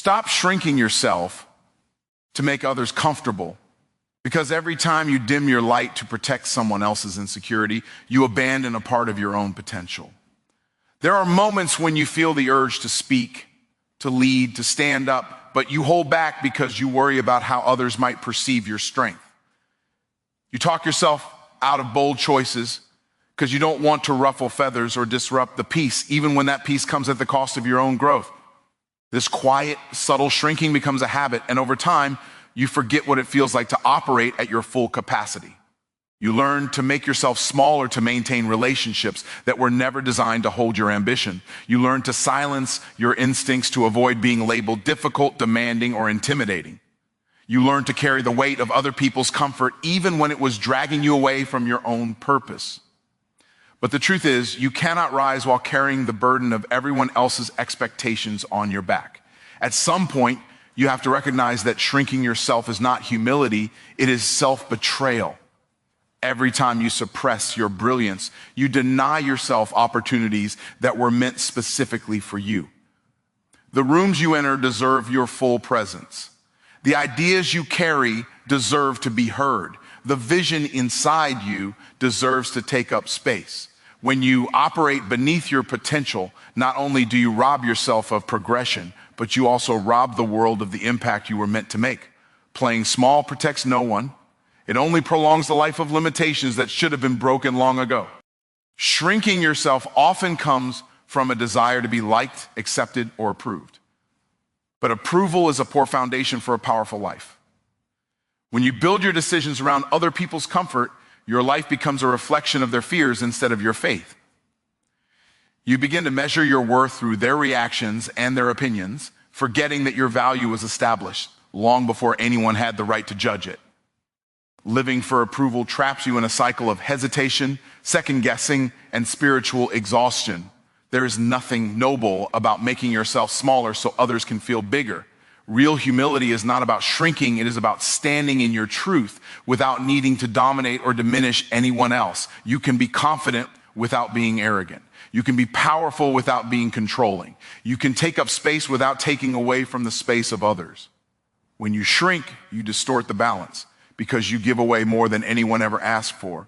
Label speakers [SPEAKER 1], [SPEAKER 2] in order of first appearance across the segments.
[SPEAKER 1] Stop shrinking yourself to make others comfortable, because every time you dim your light to protect someone else's insecurity, you abandon a part of your own potential. There are moments when you feel the urge to speak, to lead, to stand up, but you hold back because you worry about how others might perceive your strength. You talk yourself out of bold choices because you don't want to ruffle feathers or disrupt the peace, even when that peace comes at the cost of your own growth. This quiet, subtle shrinking becomes a habit, and over time, you forget what it feels like to operate at your full capacity. You learn to make yourself smaller to maintain relationships that were never designed to hold your ambition. You learn to silence your instincts to avoid being labeled difficult, demanding, or intimidating. You learn to carry the weight of other people's comfort even when it was dragging you away from your own purpose. But the truth is, you cannot rise while carrying the burden of everyone else's expectations on your back. At some point, you have to recognize that shrinking yourself is not humility, it is self-betrayal. Every time you suppress your brilliance, you deny yourself opportunities that were meant specifically for you. The rooms you enter deserve your full presence. The ideas you carry deserve to be heard. The vision inside you deserves to take up space. When you operate beneath your potential, not only do you rob yourself of progression, but you also rob the world of the impact you were meant to make. Playing small protects no one. It only prolongs the life of limitations that should have been broken long ago. Shrinking yourself often comes from a desire to be liked, accepted, or approved. But approval is a poor foundation for a powerful life. When you build your decisions around other people's comfort, your life becomes a reflection of their fears instead of your faith. You begin to measure your worth through their reactions and their opinions, forgetting that your value was established long before anyone had the right to judge it. Living for approval traps you in a cycle of hesitation, second-guessing, and spiritual exhaustion. There is nothing noble about making yourself smaller so others can feel bigger. Real humility is not about shrinking, it is about standing in your truth without needing to dominate or diminish anyone else. You can be confident without being arrogant. You can be powerful without being controlling. You can take up space without taking away from the space of others. When you shrink, you distort the balance because you give away more than anyone ever asked for.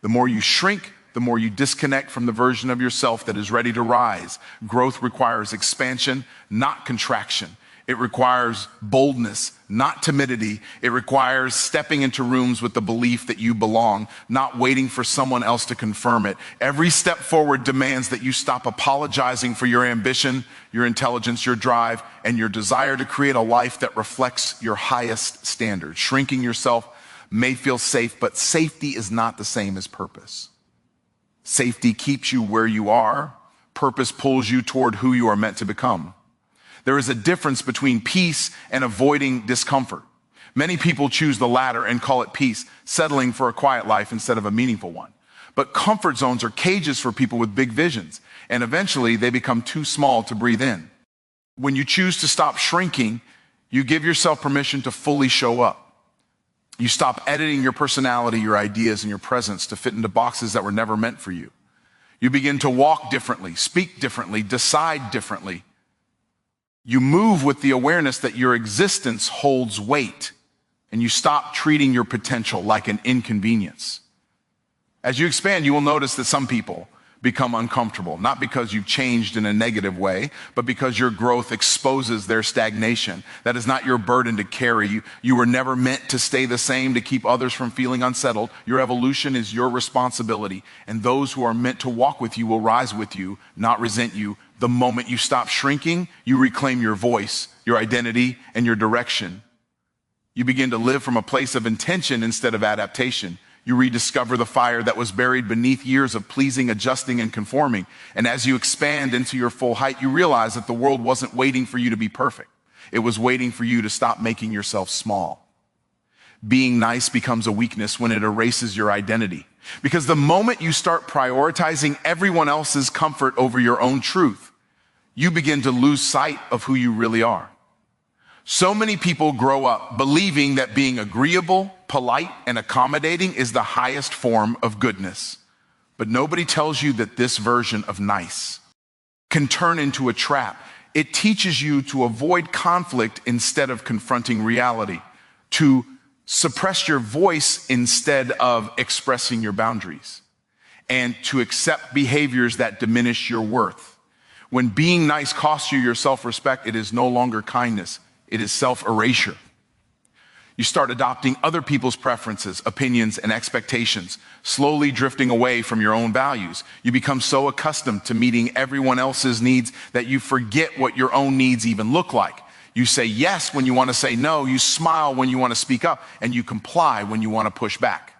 [SPEAKER 1] The more you shrink, the more you disconnect from the version of yourself that is ready to rise. Growth requires expansion, not contraction. It requires boldness, not timidity. It requires stepping into rooms with the belief that you belong, not waiting for someone else to confirm it. Every step forward demands that you stop apologizing for your ambition, your intelligence, your drive, and your desire to create a life that reflects your highest standards. Shrinking yourself may feel safe, but safety is not the same as purpose. Safety keeps you where you are. Purpose pulls you toward who you are meant to become. There is a difference between peace and avoiding discomfort. Many people choose the latter and call it peace, settling for a quiet life instead of a meaningful one. But comfort zones are cages for people with big visions, and eventually they become too small to breathe in. When you choose to stop shrinking, you give yourself permission to fully show up. You stop editing your personality, your ideas, and your presence to fit into boxes that were never meant for you. You begin to walk differently, speak differently, decide differently. You move with the awareness that your existence holds weight, and you stop treating your potential like an inconvenience. As you expand, you will notice that some people become uncomfortable, not because you've changed in a negative way, but because your growth exposes their stagnation. That is not your burden to carry. You were never meant to stay the same to keep others from feeling unsettled. Your evolution is your responsibility, and those who are meant to walk with you will rise with you, not resent you. The moment you stop shrinking, you reclaim your voice, your identity, and your direction. You begin to live from a place of intention instead of adaptation. You rediscover the fire that was buried beneath years of pleasing, adjusting, and conforming. And as you expand into your full height, you realize that the world wasn't waiting for you to be perfect. It was waiting for you to stop making yourself small. Being nice becomes a weakness when it erases your identity. Because the moment you start prioritizing everyone else's comfort over your own truth, you begin to lose sight of who you really are. So many people grow up believing that being agreeable, polite, and accommodating is the highest form of goodness. But nobody tells you that this version of nice can turn into a trap It teaches you to avoid conflict instead of confronting reality, to suppress your voice instead of expressing your boundaries, and to accept behaviors that diminish your worth. When being nice costs you your self-respect, it is no longer kindness, it is self-erasure. You start adopting other people's preferences, opinions, and expectations, slowly drifting away from your own values. You become so accustomed to meeting everyone else's needs that you forget what your own needs even look like. You say yes when you want to say no, you smile when you want to speak up, and you comply when you want to push back.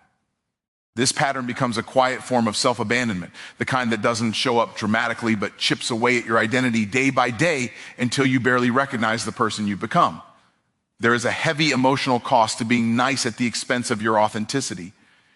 [SPEAKER 1] This pattern becomes a quiet form of self-abandonment, the kind that doesn't show up dramatically but chips away at your identity day by day until you barely recognize the person you've become. There is a heavy emotional cost to being nice at the expense of your authenticity.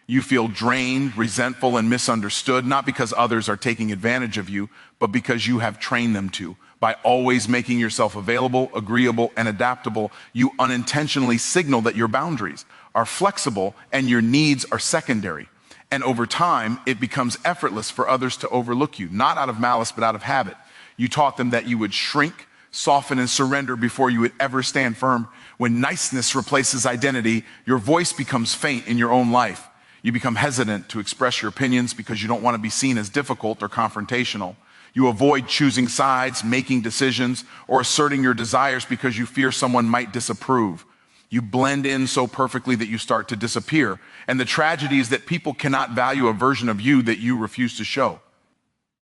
[SPEAKER 1] You feel drained, resentful, and misunderstood, not because others are taking advantage of you, but because you have trained them to. By always making yourself available, agreeable, and adaptable, you unintentionally signal that your boundaries are flexible and your needs are secondary. And over time, it becomes effortless for others to overlook you, not out of malice, but out of habit. You taught them that you would shrink, soften, and surrender before you would ever stand firm. When niceness replaces identity, your voice becomes faint in your own life. You become hesitant to express your opinions because you don't want to be seen as difficult or confrontational. You avoid choosing sides, making decisions, or asserting your desires because you fear someone might disapprove. You blend in so perfectly that you start to disappear. And the tragedy is that people cannot value a version of you that you refuse to show.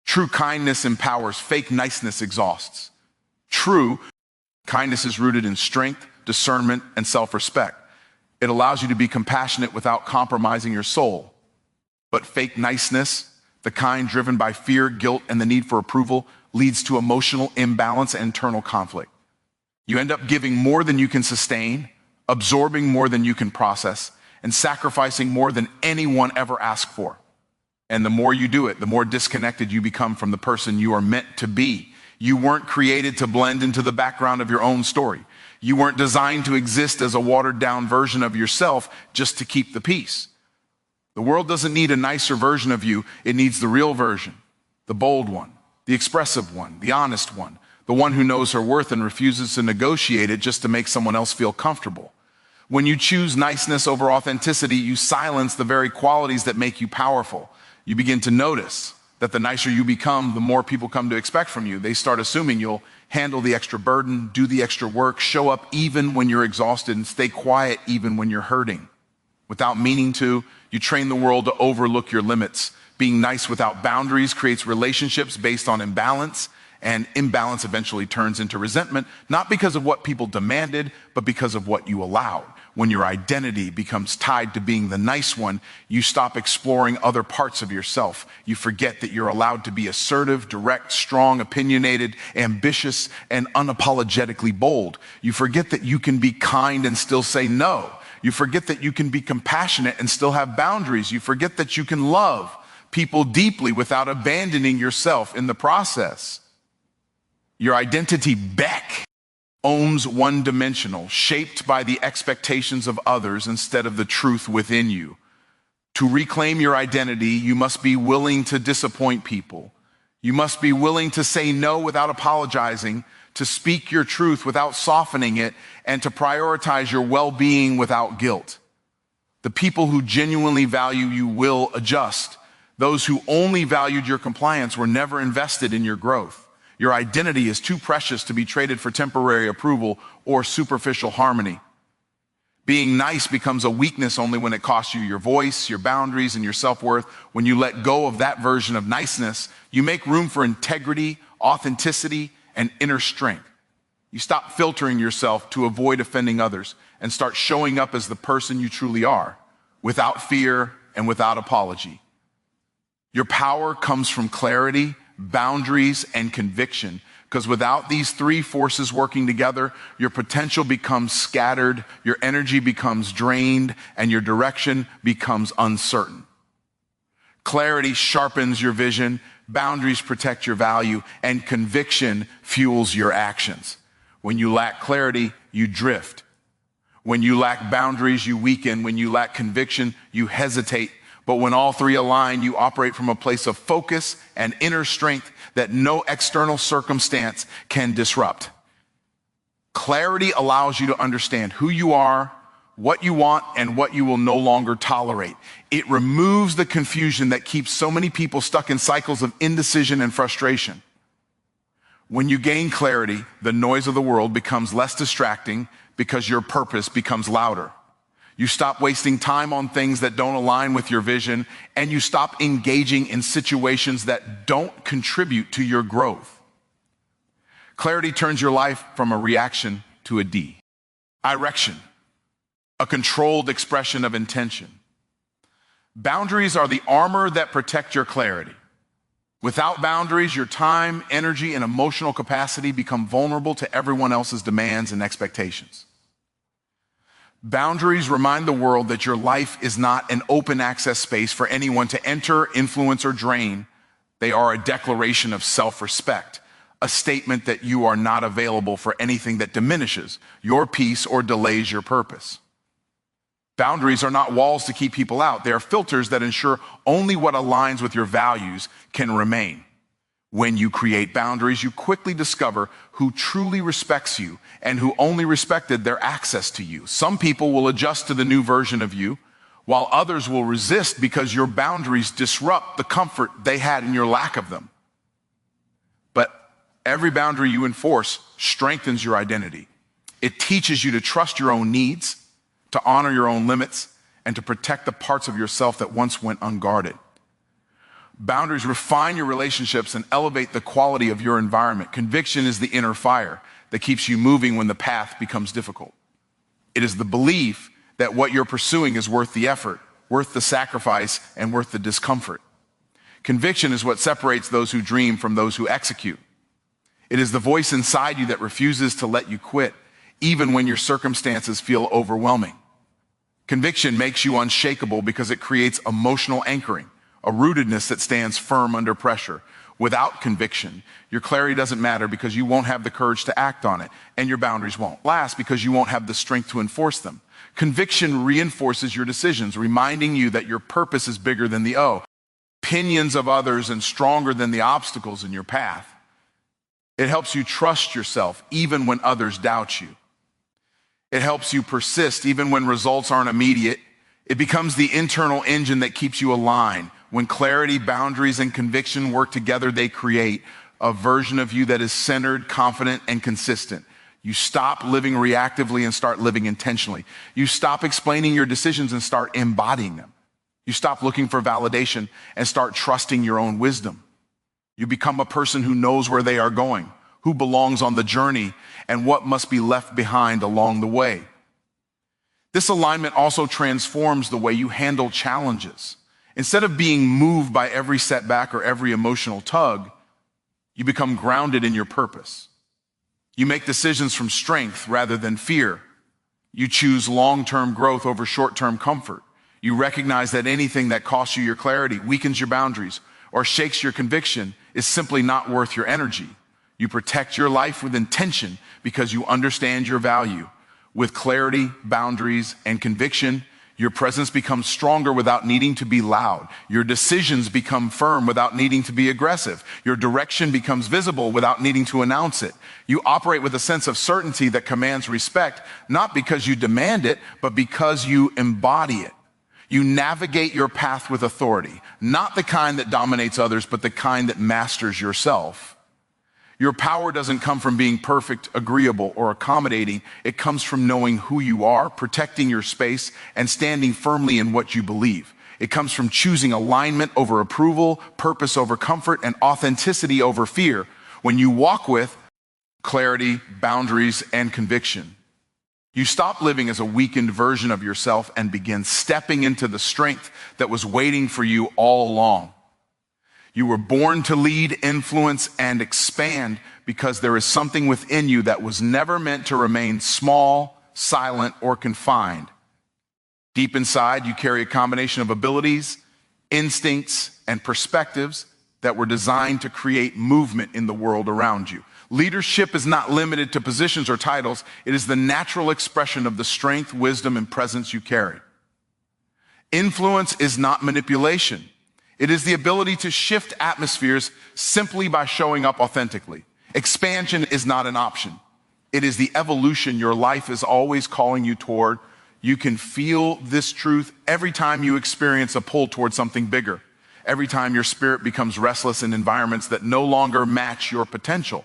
[SPEAKER 1] True kindness empowers, fake niceness exhausts. True kindness is rooted in strength, discernment, and self-respect. It allows you to be compassionate without compromising your soul. But fake niceness, the kind driven by fear, guilt, and the need for approval, leads to emotional imbalance and internal conflict. You end up giving more than you can sustain, absorbing more than you can process, and sacrificing more than anyone ever asked for. And the more you do it, the more disconnected you become from the person you are meant to be. You weren't created to blend into the background of your own story. You weren't designed to exist as a watered-down version of yourself just to keep the peace. The world doesn't need a nicer version of you. It needs the real version, the bold one, the expressive one, the honest one, the one who knows her worth and refuses to negotiate it just to make someone else feel comfortable. When you choose niceness over authenticity, you silence the very qualities that make you powerful. You begin to notice that the nicer you become, the more people come to expect from you. They start assuming you'll handle the extra burden, do the extra work, show up even when you're exhausted, and stay quiet even when you're hurting. Without meaning to, you train the world to overlook your limits. Being nice without boundaries creates relationships based on imbalance, and imbalance eventually turns into resentment, not because of what people demanded, but because of what you allowed. When your identity becomes tied to being the nice one, you stop exploring other parts of yourself. You forget that you're allowed to be assertive, direct, strong, opinionated, ambitious, and unapologetically bold. You forget that you can be kind and still say no. You forget that you can be compassionate and still have boundaries. You forget that you can love people deeply without abandoning yourself in the process. Your identity becomes one-dimensional, shaped by the expectations of others instead of the truth within you. To reclaim your identity, you must be willing to disappoint people. You must be willing to say no without apologizing, to speak your truth without softening it, and to prioritize your well-being without guilt. The people who genuinely value you will adjust. Those who only valued your compliance were never invested in your growth. Your identity is too precious to be traded for temporary approval or superficial harmony. Being nice becomes a weakness only when it costs you your voice, your boundaries, and your self-worth. When you let go of that version of niceness, you make room for integrity, authenticity, and inner strength. You stop filtering yourself to avoid offending others and start showing up as the person you truly are, without fear and without apology. Your power comes from clarity, boundaries, and conviction, because without these three forces working together, your potential becomes scattered, your energy becomes drained, and your direction becomes uncertain. Clarity sharpens your vision, boundaries protect your value, and conviction fuels your actions. When you lack clarity, you drift. When you lack boundaries, you weaken. When you lack conviction, you hesitate. But when all three align, you operate from a place of focus and inner strength that no external circumstance can disrupt. Clarity allows you to understand who you are, what you want, and what you will no longer tolerate. It removes the confusion that keeps so many people stuck in cycles of indecision and frustration. When you gain clarity, the noise of the world becomes less distracting because your purpose becomes louder. You stop wasting time on things that don't align with your vision, and you stop engaging in situations that don't contribute to your growth. Clarity turns your life from a reaction to a direction, a controlled expression of intention. Boundaries are the armor that protect your clarity. Without boundaries, your time, energy, and emotional capacity become vulnerable to everyone else's demands and expectations. Boundaries remind the world that your life is not an open access space for anyone to enter, influence, or drain. They are a declaration of self-respect, a statement that you are not available for anything that diminishes your peace or delays your purpose. Boundaries are not walls to keep people out. They are filters that ensure only what aligns with your values can remain. When you create boundaries, you quickly discover who truly respects you and who only respected their access to you. Some people will adjust to the new version of you, while others will resist because your boundaries disrupt the comfort they had in your lack of them. But every boundary you enforce strengthens your identity. It teaches you to trust your own needs, to honor your own limits, and to protect the parts of yourself that once went unguarded. Boundaries refine your relationships and elevate the quality of your environment. Conviction is the inner fire that keeps you moving when the path becomes difficult. It is the belief that what you're pursuing is worth the effort, worth the sacrifice, and worth the discomfort. Conviction is what separates those who dream from those who execute. It is the voice inside you that refuses to let you quit, even when your circumstances feel overwhelming. Conviction makes you unshakable because it creates emotional anchoring, a rootedness that stands firm under pressure. Without conviction, your clarity doesn't matter because you won't have the courage to act on it, and your boundaries won't last because you won't have the strength to enforce them. Conviction reinforces your decisions, reminding you that your purpose is bigger than the opinions of others and stronger than the obstacles in your path. It helps you trust yourself even when others doubt you. It helps you persist even when results aren't immediate. It becomes the internal engine that keeps you aligned. When clarity, boundaries, and conviction work together, they create a version of you that is centered, confident, and consistent. You stop living reactively and start living intentionally. You stop explaining your decisions and start embodying them. You stop looking for validation and start trusting your own wisdom. You become a person who knows where they are going, who belongs on the journey, and what must be left behind along the way. This alignment also transforms the way you handle challenges. Instead of being moved by every setback or every emotional tug, you become grounded in your purpose. You make decisions from strength rather than fear. You choose long-term growth over short-term comfort. You recognize that anything that costs you your clarity, weakens your boundaries, or shakes your conviction is simply not worth your energy. You protect your life with intention because you understand your value. With clarity, boundaries, and conviction, your presence becomes stronger without needing to be loud. Your decisions become firm without needing to be aggressive. Your direction becomes visible without needing to announce it. You operate with a sense of certainty that commands respect, not because you demand it, but because you embody it. You navigate your path with authority, not the kind that dominates others, but the kind that masters yourself. Your power doesn't come from being perfect, agreeable, or accommodating. It comes from knowing who you are, protecting your space, and standing firmly in what you believe. It comes from choosing alignment over approval, purpose over comfort, and authenticity over fear. When you walk with clarity, boundaries, and conviction, you stop living as a weakened version of yourself and begin stepping into the strength that was waiting for you all along. You were born to lead, influence, and expand because there is something within you that was never meant to remain small, silent, or confined. Deep inside, you carry a combination of abilities, instincts, and perspectives that were designed to create movement in the world around you. Leadership is not limited to positions or titles. It is the natural expression of the strength, wisdom, and presence you carry. Influence is not manipulation. It is the ability to shift atmospheres simply by showing up authentically. Expansion is not an option. It is the evolution your life is always calling you toward. You can feel this truth every time you experience a pull toward something bigger, every time your spirit becomes restless in environments that no longer match your potential.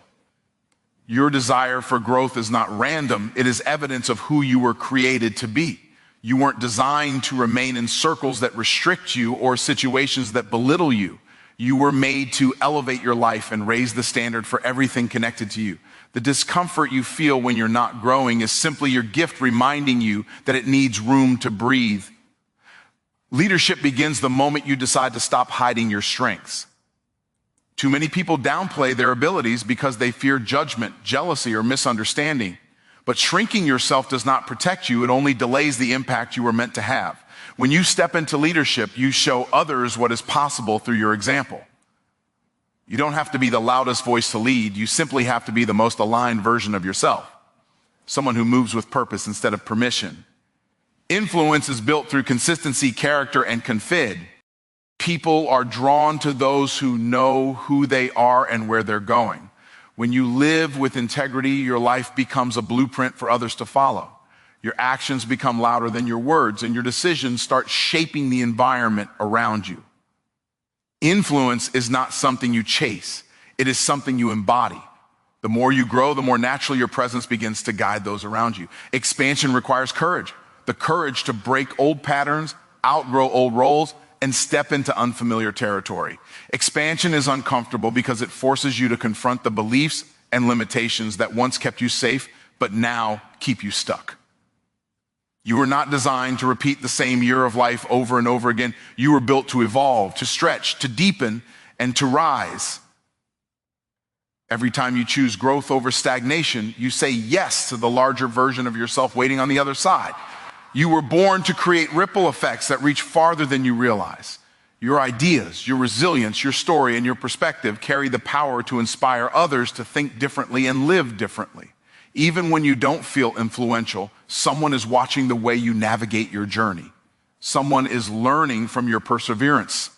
[SPEAKER 1] Your desire for growth is not random. It is evidence of who you were created to be. You weren't designed to remain in circles that restrict you or situations that belittle you. You were made to elevate your life and raise the standard for everything connected to you. The discomfort you feel when you're not growing is simply your gift reminding you that it needs room to breathe. Leadership begins the moment you decide to stop hiding your strengths. Too many people downplay their abilities because they fear judgment, jealousy, or misunderstanding. But shrinking yourself does not protect you. It only delays the impact you were meant to have. When you step into leadership, you show others what is possible through your example. You don't have to be the loudest voice to lead. You simply have to be the most aligned version of yourself. Someone who moves with purpose instead of permission. Influence is built through consistency, character, and confid. People are drawn to those who know who they are and where they're going. When you live with integrity, your life becomes a blueprint for others to follow. Your actions become louder than your words, and your decisions start shaping the environment around you. Influence is not something you chase. It is something you embody. The more you grow, the more naturally your presence begins to guide those around you. Expansion requires courage. The courage to break old patterns, outgrow old roles, and step into unfamiliar territory. Expansion is uncomfortable because it forces you to confront the beliefs and limitations that once kept you safe, but now keep you stuck. You were not designed to repeat the same year of life over and over again. You were built to evolve, to stretch, to deepen, and to rise. Every time you choose growth over stagnation, you say yes to the larger version of yourself waiting on the other side. You were born to create ripple effects that reach farther than you realize. Your ideas, your resilience, your story, and your perspective carry the power to inspire others to think differently and live differently. Even when you don't feel influential, someone is watching the way you navigate your journey. Someone is learning from your perseverance.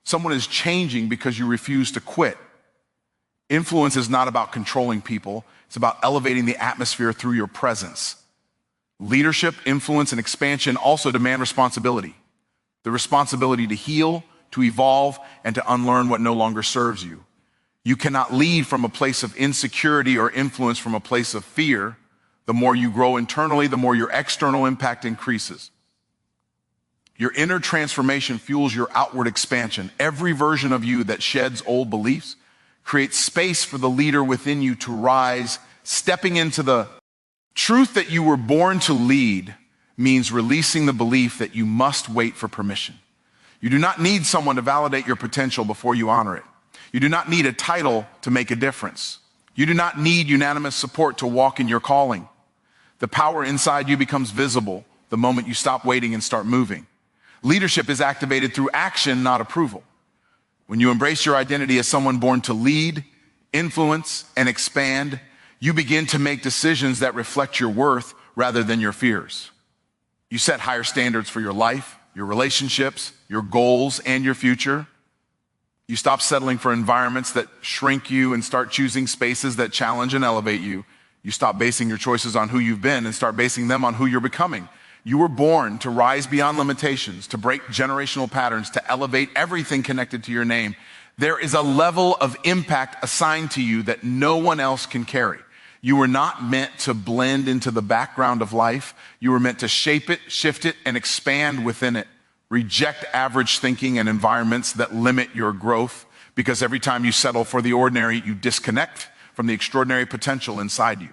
[SPEAKER 1] Someone is changing because you refuse to quit. Influence is not about controlling people. It's about elevating the atmosphere through your presence. Leadership, influence, and expansion also demand responsibility. The responsibility to heal, to evolve, and to unlearn what no longer serves you. You cannot lead from a place of insecurity or influence from a place of fear. The more you grow internally, the more your external impact increases. Your inner transformation fuels your outward expansion. Every version of you that sheds old beliefs creates space for the leader within you to rise. Stepping into the truth that you were born to lead means releasing the belief that you must wait for permission. You do not need someone to validate your potential before you honor it. You do not need a title to make a difference. You do not need unanimous support to walk in your calling. The power inside you becomes visible the moment you stop waiting and start moving. Leadership is activated through action, not approval. When you embrace your identity as someone born to lead, influence, and expand, you begin to make decisions that reflect your worth rather than your fears. You set higher standards for your life, your relationships, your goals, and your future. You stop settling for environments that shrink you and start choosing spaces that challenge and elevate you. You stop basing your choices on who you've been and start basing them on who you're becoming. You were born to rise beyond limitations, to break generational patterns, to elevate everything connected to your name. There is a level of impact assigned to you that no one else can carry. You were not meant to blend into the background of life. You were meant to shape it, shift it, and expand within it. Reject average thinking and environments that limit your growth, because every time you settle for the ordinary, you disconnect from the extraordinary potential inside you.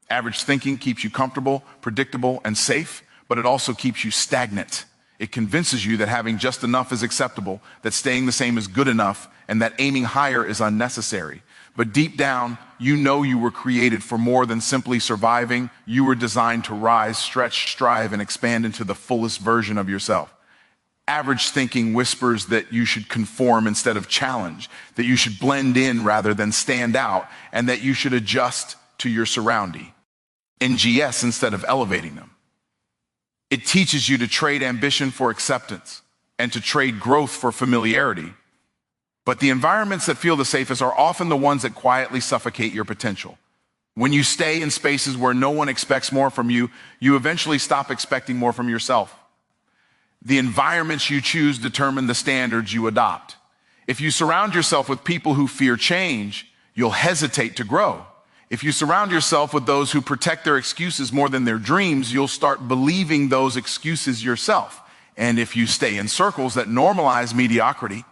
[SPEAKER 1] Average thinking keeps you comfortable, predictable, and safe, but it also keeps you stagnant. It convinces you that having just enough is acceptable, that staying the same is good enough, and that aiming higher is unnecessary. But deep down, you know you were created for more than simply surviving. You were designed to rise, stretch, strive, and expand into the fullest version of yourself. Average thinking whispers that you should conform instead of challenge, that you should blend in rather than stand out, and that you should adjust to your surrounding. NGS instead of elevating them. It teaches you to trade ambition for acceptance and to trade growth for familiarity. But the environments that feel the safest are often the ones that quietly suffocate your potential. When you stay in spaces where no one expects more from you, you eventually stop expecting more from yourself. The environments you choose determine the standards you adopt. If you surround yourself with people who fear change, you'll hesitate to grow. If you surround yourself with those who protect their excuses more than their dreams, you'll start believing those excuses yourself. And if you stay in circles that normalize mediocrity,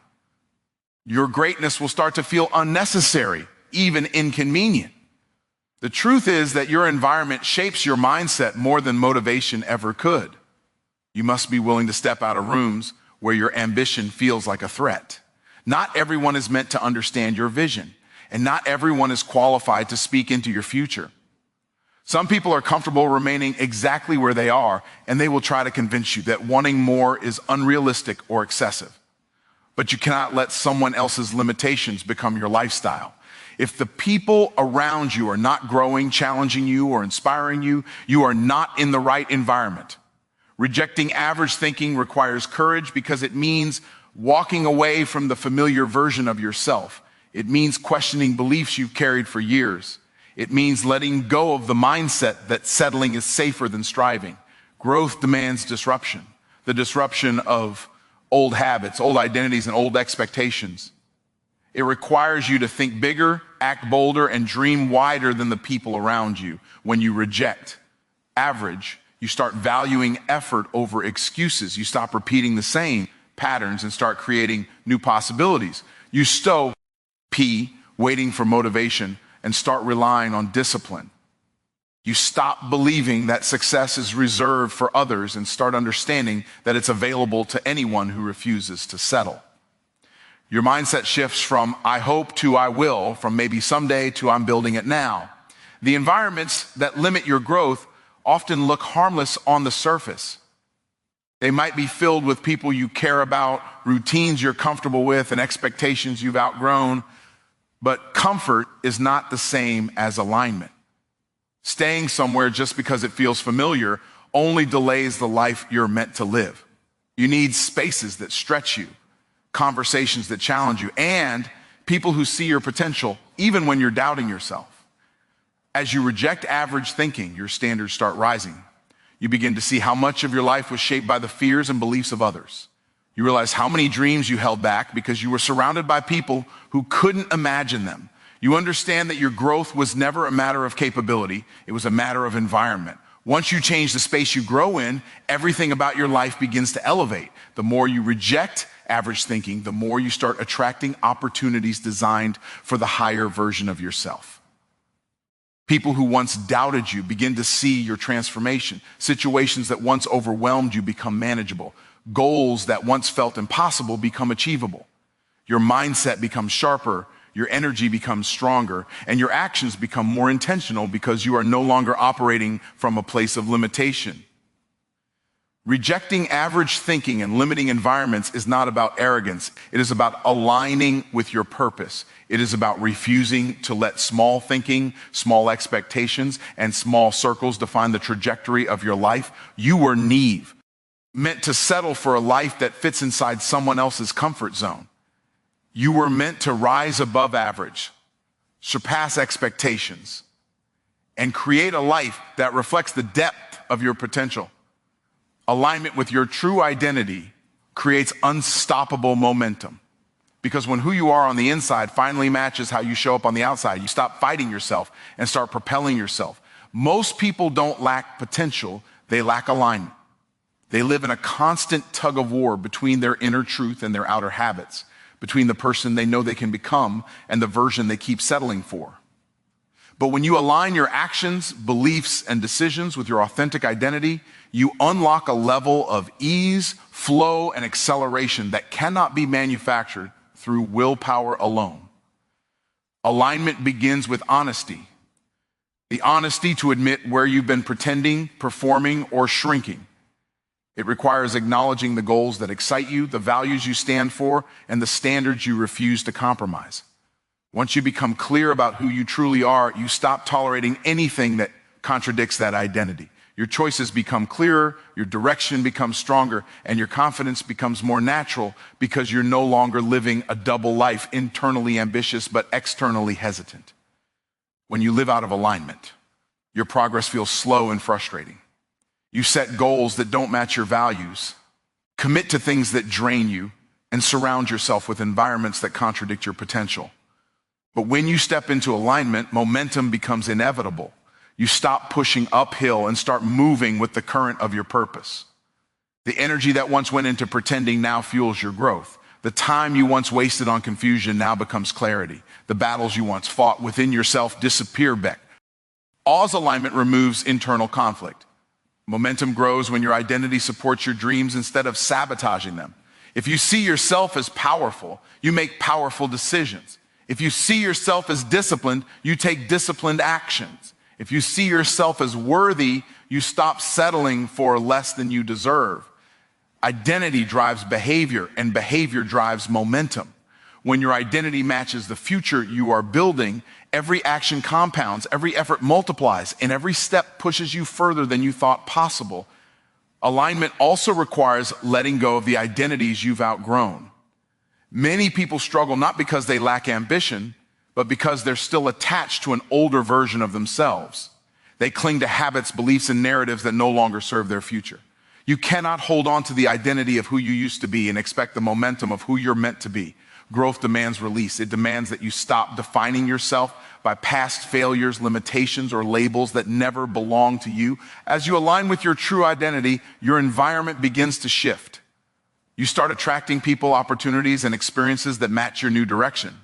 [SPEAKER 1] your greatness will start to feel unnecessary, even inconvenient. The truth is that your environment shapes your mindset more than motivation ever could. You must be willing to step out of rooms where your ambition feels like a threat. Not everyone is meant to understand your vision, and not everyone is qualified to speak into your future. Some people are comfortable remaining exactly where they are, and they will try to convince you that wanting more is unrealistic or excessive. But you cannot let someone else's limitations become your lifestyle. If the people around you are not growing, challenging you, or inspiring you, you are not in the right environment. Rejecting average thinking requires courage because it means walking away from the familiar version of yourself. It means questioning beliefs you've carried for years. It means letting go of the mindset that settling is safer than striving. Growth demands disruption, the disruption of old habits, old identities, and old expectations. It requires you to think bigger, act bolder, and dream wider than the people around you. When you reject average, you start valuing effort over excuses. You stop repeating the same patterns and start creating new possibilities. You stop waiting for motivation and start relying on discipline. You stop believing that success is reserved for others and start understanding that it's available to anyone who refuses to settle. Your mindset shifts from I hope to I will, from maybe someday to I'm building it now. The environments that limit your growth often look harmless on the surface. They might be filled with people you care about, routines you're comfortable with, and expectations you've outgrown. But comfort is not the same as alignment. Staying somewhere just because it feels familiar only delays the life you're meant to live. You need spaces that stretch you, conversations that challenge you, and people who see your potential, even when you're doubting yourself. As you reject average thinking, your standards start rising. You begin to see how much of your life was shaped by the fears and beliefs of others. You realize how many dreams you held back because you were surrounded by people who couldn't imagine them. You understand that your growth was never a matter of capability, it was a matter of environment. Once you change the space you grow in, everything about your life begins to elevate. The more you reject average thinking, the more you start attracting opportunities designed for the higher version of yourself. People who once doubted you begin to see your transformation. Situations that once overwhelmed you become manageable. Goals that once felt impossible become achievable. Your mindset becomes sharper, your energy becomes stronger, and your actions become more intentional because you are no longer operating from a place of limitation. Rejecting average thinking and limiting environments is not about arrogance. It is about aligning with your purpose. It is about refusing to let small thinking, small expectations, and small circles define the trajectory of your life. You were Neve, meant to settle for a life that fits inside someone else's comfort zone. You were meant to rise above average, surpass expectations, and create a life that reflects the depth of your potential. Alignment with your true identity creates unstoppable momentum. Because when who you are on the inside finally matches how you show up on the outside, you stop fighting yourself and start propelling yourself. Most people don't lack potential, they lack alignment. They live in a constant tug of war between their inner truth and their outer habits, between the person they know they can become and the version they keep settling for. But when you align your actions, beliefs, and decisions with your authentic identity, you unlock a level of ease, flow, and acceleration that cannot be manufactured through willpower alone. Alignment begins with honesty. The honesty to admit where you've been pretending, performing, or shrinking. It requires acknowledging the goals that excite you, the values you stand for, and the standards you refuse to compromise. Once you become clear about who you truly are, you stop tolerating anything that contradicts that identity. Your choices become clearer, your direction becomes stronger, and your confidence becomes more natural because you're no longer living a double life, internally ambitious but externally hesitant. When you live out of alignment, your progress feels slow and frustrating. You set goals that don't match your values, commit to things that drain you, and surround yourself with environments that contradict your potential. But when you step into alignment, momentum becomes inevitable. You stop pushing uphill and start moving with the current of your purpose. The energy that once went into pretending now fuels your growth. The time you once wasted on confusion now becomes clarity. The battles you once fought within yourself disappear back. Oz alignment removes internal conflict. Momentum grows when your identity supports your dreams instead of sabotaging them. If you see yourself as powerful, you make powerful decisions. If you see yourself as disciplined, you take disciplined actions. If you see yourself as worthy, you stop settling for less than you deserve. Identity drives behavior, and behavior drives momentum. When your identity matches the future you are building, every action compounds, every effort multiplies, and every step pushes you further than you thought possible. Alignment also requires letting go of the identities you've outgrown. Many people struggle not because they lack ambition, but because they're still attached to an older version of themselves. They cling to habits, beliefs, and narratives that no longer serve their future. You cannot hold on to the identity of who you used to be and expect the momentum of who you're meant to be. Growth demands release. It demands that you stop defining yourself by past failures, limitations, or labels that never belong to you. As you align with your true identity, your environment begins to shift. You start attracting people, opportunities, and experiences that match your new direction.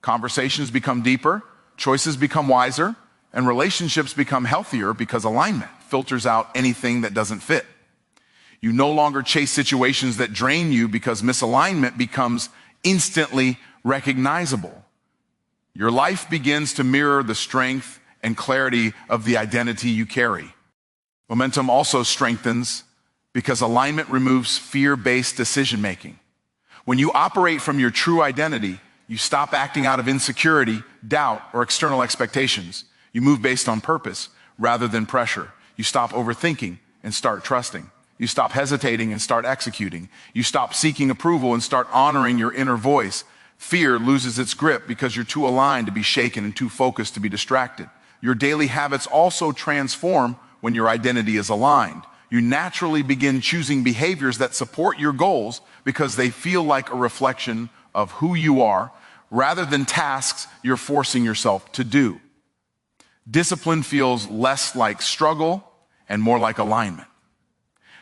[SPEAKER 1] Conversations become deeper, choices become wiser, and relationships become healthier because alignment filters out anything that doesn't fit. You no longer chase situations that drain you because misalignment becomes instantly recognizable. Your life begins to mirror the strength and clarity of the identity you carry. Momentum also strengthens because alignment removes fear-based decision-making. When you operate from your true identity, you stop acting out of insecurity, doubt, or external expectations. You move based on purpose rather than pressure. You stop overthinking and start trusting. You stop hesitating and start executing. You stop seeking approval and start honoring your inner voice. Fear loses its grip because you're too aligned to be shaken and too focused to be distracted. Your daily habits also transform when your identity is aligned. You naturally begin choosing behaviors that support your goals because they feel like a reflection of who you are rather than tasks you're forcing yourself to do. Discipline feels less like struggle and more like alignment.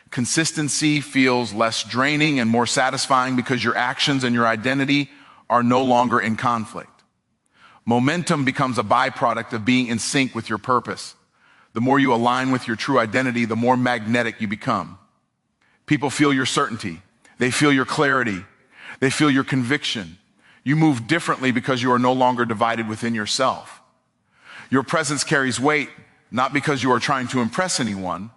[SPEAKER 1] Consistency feels less draining and more satisfying because your actions and your identity are no longer in conflict. Momentum becomes a byproduct of being in sync with your purpose. The more you align with your true identity, the more magnetic you become. People feel your certainty. They feel your clarity. They feel your conviction. You move differently because you are no longer divided within yourself. Your presence carries weight, not because you are trying to impress anyone,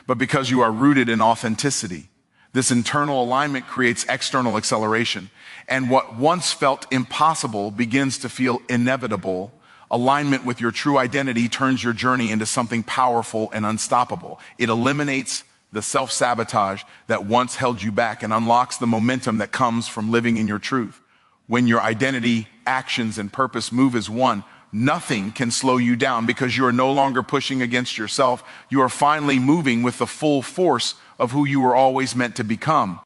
[SPEAKER 1] but because you are rooted in authenticity. This internal alignment creates external acceleration, and what once felt impossible begins to feel inevitable. Alignment with your true identity turns your journey into something powerful and unstoppable. It eliminates the self-sabotage that once held you back and unlocks the momentum that comes from living in your truth. When your identity, actions, and purpose move as one, nothing can slow you down because you are no longer pushing against yourself. You are finally moving with the full force of who you were always meant to become.